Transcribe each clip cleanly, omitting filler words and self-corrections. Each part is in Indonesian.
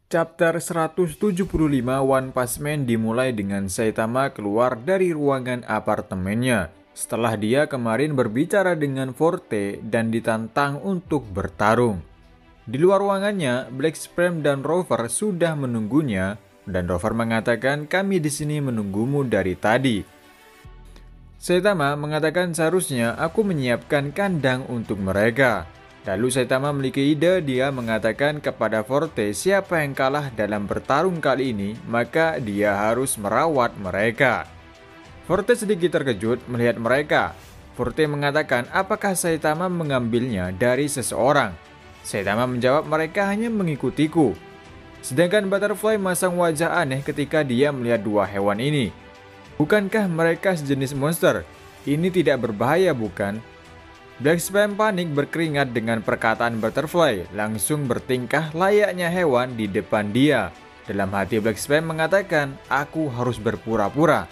Chapter 175 One Punch Man dimulai dengan Saitama keluar dari ruangan apartemennya setelah dia kemarin berbicara dengan Forte dan ditantang untuk bertarung. Di luar ruangannya, Black Supreme dan Rover sudah menunggunya dan Rover mengatakan kami di sini menunggumu dari tadi. Saitama mengatakan seharusnya aku menyiapkan kandang untuk mereka. Lalu Saitama memiliki ide, dia mengatakan kepada Forte siapa yang kalah dalam bertarung kali ini, maka dia harus merawat mereka. Forte sedikit terkejut melihat mereka. Forte mengatakan apakah Saitama mengambilnya dari seseorang. Saitama menjawab mereka hanya mengikutiku. Sedangkan Butterfly masang wajah aneh ketika dia melihat dua hewan ini. Bukankah mereka sejenis monster? Ini tidak berbahaya bukan? Black Spam panik berkeringat dengan perkataan Butterfly, langsung bertingkah layaknya hewan di depan dia. Dalam hati Black Spam mengatakan, aku harus berpura-pura.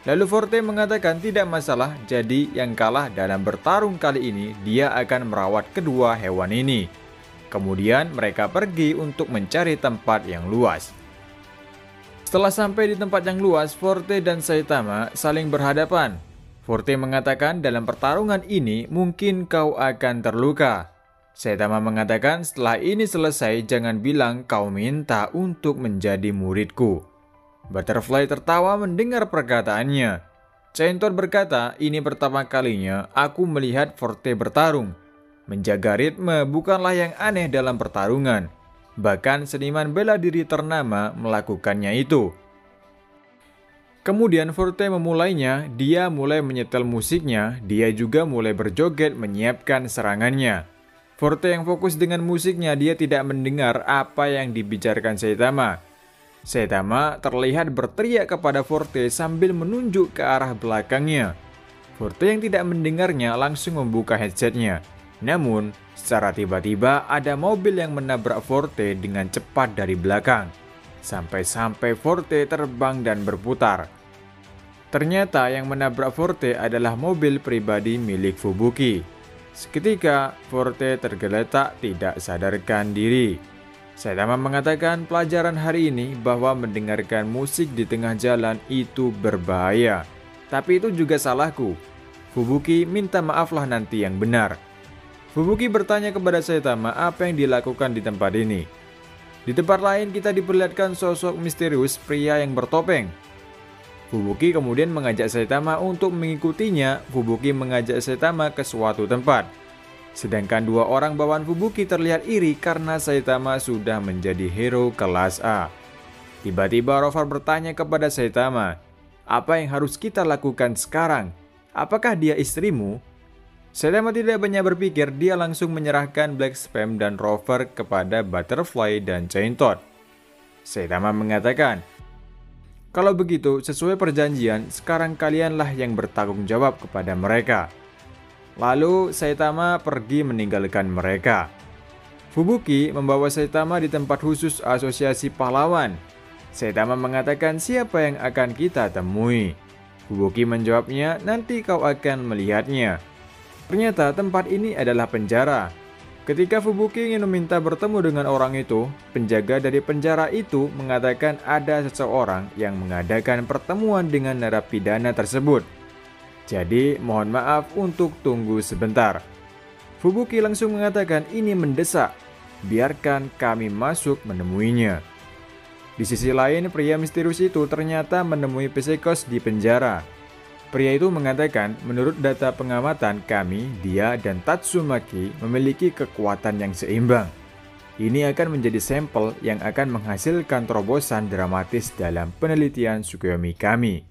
Lalu Forte mengatakan tidak masalah, jadi yang kalah dalam bertarung kali ini dia akan merawat kedua hewan ini. Kemudian mereka pergi untuk mencari tempat yang luas. Setelah sampai di tempat yang luas, Forte dan Saitama saling berhadapan. Forte mengatakan dalam pertarungan ini mungkin kau akan terluka. Saitama mengatakan setelah ini selesai jangan bilang kau minta untuk menjadi muridku. Butterfly tertawa mendengar perkataannya. Chaintot berkata ini pertama kalinya aku melihat Forte bertarung. Menjaga ritme bukanlah yang aneh dalam pertarungan. Bahkan seniman bela diri ternama melakukannya itu. Kemudian Forte memulainya, dia mulai menyetel musiknya, dia juga mulai berjoget menyiapkan serangannya. Forte yang fokus dengan musiknya, dia tidak mendengar apa yang dibicarakan Saitama. Saitama terlihat berteriak kepada Forte sambil menunjuk ke arah belakangnya. Forte yang tidak mendengarnya langsung membuka headsetnya. Namun, secara tiba-tiba ada mobil yang menabrak Forte dengan cepat dari belakang. Sampai-sampai Forte terbang dan berputar. Ternyata yang menabrak Forte adalah mobil pribadi milik Fubuki. Seketika, Forte tergeletak tidak sadarkan diri. Saitama mengatakan pelajaran hari ini bahwa mendengarkan musik di tengah jalan itu berbahaya. Tapi itu juga salahku. Fubuki minta maaflah nanti yang benar. Fubuki bertanya kepada Saitama apa yang dilakukan di tempat ini. Di tempat lain kita diperlihatkan sosok misterius pria yang bertopeng. Fubuki kemudian mengajak Saitama untuk mengikutinya. Fubuki mengajak Saitama ke suatu tempat. Sedangkan dua orang bawaan Fubuki terlihat iri karena Saitama sudah menjadi hero kelas A. Tiba-tiba Rover bertanya kepada Saitama, apa yang harus kita lakukan sekarang? Apakah dia istrimu? Saitama tidak banyak berpikir, dia langsung menyerahkan Black Spam dan Rover kepada Butterfly dan Chaintot. Saitama mengatakan, kalau begitu sesuai perjanjian, sekarang kalianlah yang bertanggung jawab kepada mereka. Lalu Saitama pergi meninggalkan mereka. Fubuki membawa Saitama di tempat khusus asosiasi pahlawan. Saitama mengatakan siapa yang akan kita temui. Fubuki menjawabnya nanti kau akan melihatnya. Ternyata tempat ini adalah penjara. Ketika Fubuki ingin meminta bertemu dengan orang itu, penjaga dari penjara itu mengatakan ada seseorang yang mengadakan pertemuan dengan narapidana tersebut. Jadi mohon maaf untuk tunggu sebentar. Fubuki langsung mengatakan ini mendesak. Biarkan kami masuk menemuinya. Di sisi lain pria misterius itu ternyata menemui Psychos di penjara. Pria itu mengatakan menurut data pengamatan kami, dia dan Tatsumaki memiliki kekuatan yang seimbang. Ini akan menjadi sampel yang akan menghasilkan terobosan dramatis dalam penelitian Tsukuyomi kami.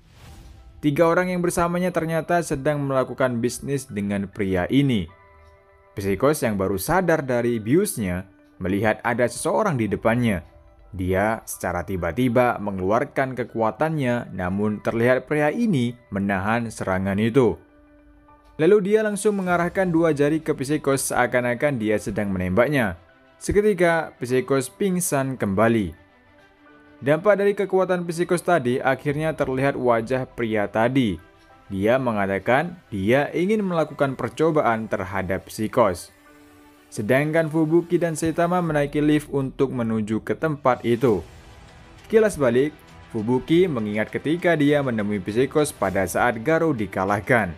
3 orang yang bersamanya ternyata sedang melakukan bisnis dengan pria ini. Psychos yang baru sadar dari biusnya melihat ada seseorang di depannya. Dia secara tiba-tiba mengeluarkan kekuatannya, namun terlihat pria ini menahan serangan itu. Lalu dia langsung mengarahkan 2 jari ke Psychos seakan-akan dia sedang menembaknya. Seketika Psychos pingsan kembali. Dampak dari kekuatan Psychos tadi akhirnya terlihat wajah pria tadi. Dia mengatakan dia ingin melakukan percobaan terhadap Psychos. Sedangkan Fubuki dan Saitama menaiki lift untuk menuju ke tempat itu. Kilas balik, Fubuki mengingat ketika dia menemui Psickos pada saat Garou dikalahkan.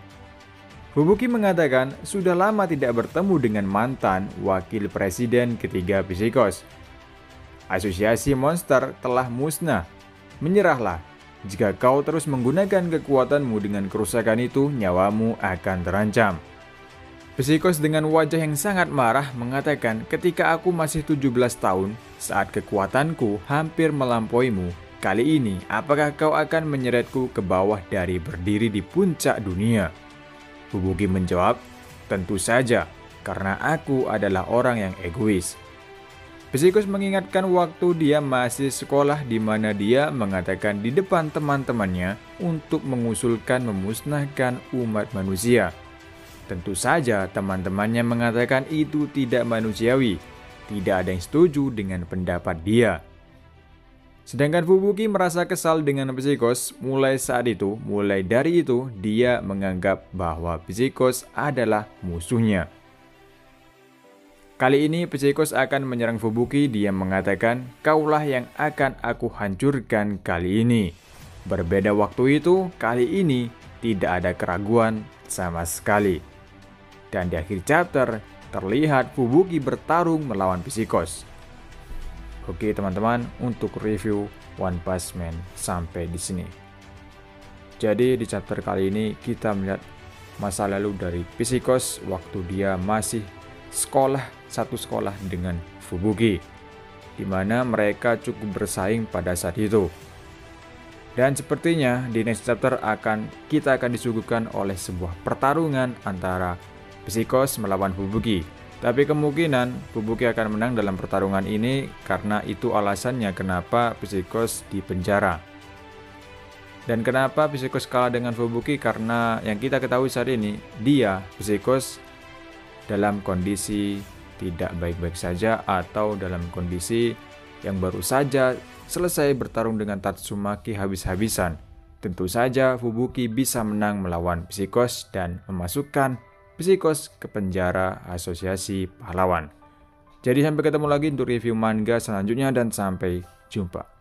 Fubuki mengatakan sudah lama tidak bertemu dengan mantan wakil presiden ketiga Psickos. Asosiasi monster telah musnah. Menyerahlah. Jika kau terus menggunakan kekuatanmu dengan kerusakan itu, nyawamu akan terancam. Psickos dengan wajah yang sangat marah mengatakan, ketika aku masih 17 tahun, saat kekuatanku hampir melampauimu, kali ini apakah kau akan menyeretku ke bawah dari berdiri di puncak dunia? Fubuki menjawab, tentu saja, karena aku adalah orang yang egois. Psickos mengingatkan waktu dia masih sekolah di mana dia mengatakan di depan teman-temannya untuk mengusulkan memusnahkan umat manusia. Tentu saja teman-temannya mengatakan itu tidak manusiawi, tidak ada yang setuju dengan pendapat dia. Sedangkan Fubuki merasa kesal dengan Psickos mulai dari itu dia menganggap bahwa Psickos adalah musuhnya. Kali ini Psickos akan menyerang Fubuki, dia mengatakan, kaulah yang akan aku hancurkan kali ini. Berbeda waktu itu, kali ini tidak ada keraguan sama sekali. Dan di akhir chapter, terlihat Fubuki bertarung melawan Psickos. Oke teman-teman, untuk review One Punch Man sampai di sini. Jadi di chapter kali ini kita melihat masa lalu dari Psickos waktu dia masih satu sekolah dengan Fubuki, di mana mereka cukup bersaing pada saat itu. Dan sepertinya di next chapter kita akan disuguhkan oleh sebuah pertarungan antara Psickos melawan Fubuki. Tapi kemungkinan Fubuki akan menang dalam pertarungan ini karena itu alasannya kenapa Psickos dipenjara. Dan kenapa Psickos kalah dengan Fubuki, karena yang kita ketahui saat ini Psickos dalam kondisi tidak baik-baik saja atau dalam kondisi yang baru saja selesai bertarung dengan Tatsumaki habis-habisan. Tentu saja Fubuki bisa menang melawan Psickos dan memasukkan Psickos ke penjara Asosiasi Pahlawan. Jadi sampai ketemu lagi untuk review manga selanjutnya dan sampai jumpa.